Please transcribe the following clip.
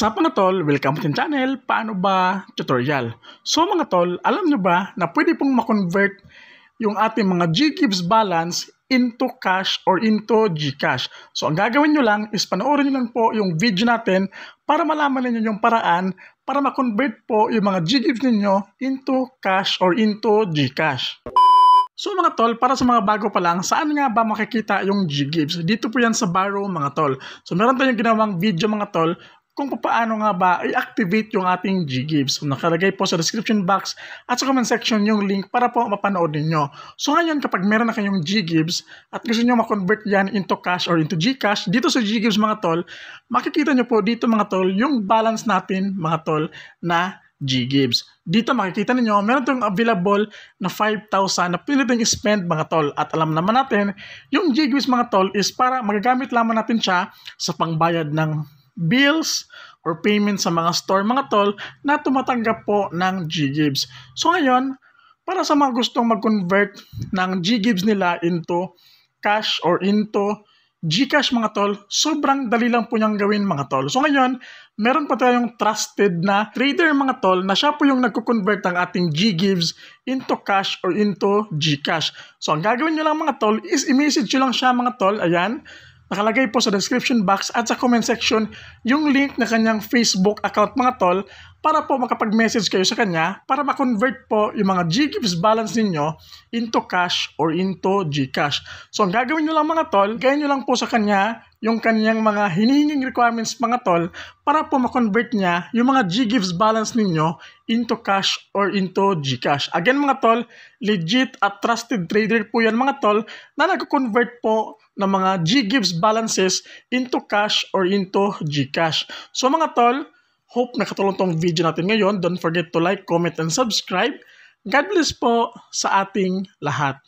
Sa mga tol, welcome to the channel, Paano Ba Tutorial. So mga tol, alam nyo ba na pwede pong makonvert yung ating mga GGives balance into cash or into GCash. So ang gagawin nyo lang is panoorin nyo lang po yung video natin para malaman ninyo yung paraan para makonvert po yung mga GGives ninyo into cash or into GCash. So mga tol, para sa mga bago pa lang, saan nga ba makikita yung GGives? Dito po yan sa Borrow mga tol. So meron tayong ginawang video mga tol kung paano nga ba i-activate yung ating GGives. So, nakalagay po sa description box at sa comment section yung link para po mapanood ninyo. So ngayon kapag meron na kayong GGives at gusto nyo ma-convert yan into cash or into GCash, dito sa GGives mga tol, makikita nyo po dito mga tol yung balance natin mga tol na GGives. Dito makikita niyo meron tong available na 5,000 na pwede natin i-spend mga tol. At alam naman natin, yung GGives mga tol is para magagamit lamang natin siya sa pangbayad ng bills or payment sa mga store mga tol na tumatanggap po ng GGives. So ngayon, para sa mga gustong mag-convert ng GGives nila into cash or into GCash mga tol, sobrang dali lang po niyang gawin mga tol. So ngayon, meron pa tayong trusted na trader mga tol na siya po yung nagko-convert ng ating GGives into cash or into GCash. So ang gagawin nyo lang mga tol is i-message nyo lang siya mga tol. Ayan, nakalagay po sa description box at sa comment section yung link na kanyang Facebook account mga tol para po makapag-message kayo sa kanya para ma-convert po yung mga GGives balance ninyo into cash or into GCash. So ang gagawin nyo lang mga tol, gayin nyo lang po sa kanya yung kanyang mga hinihinging requirements mga tol para po ma-convert niya yung mga GGives balance ninyo into cash or into GCash. Again mga tol, legit at trusted trader po yan mga tol na nag-convert po ng mga GGives balances into cash or into GCash. So mga tol, hope nakatulong tong video natin ngayon. Don't forget to like, comment, and subscribe. God bless po sa ating lahat.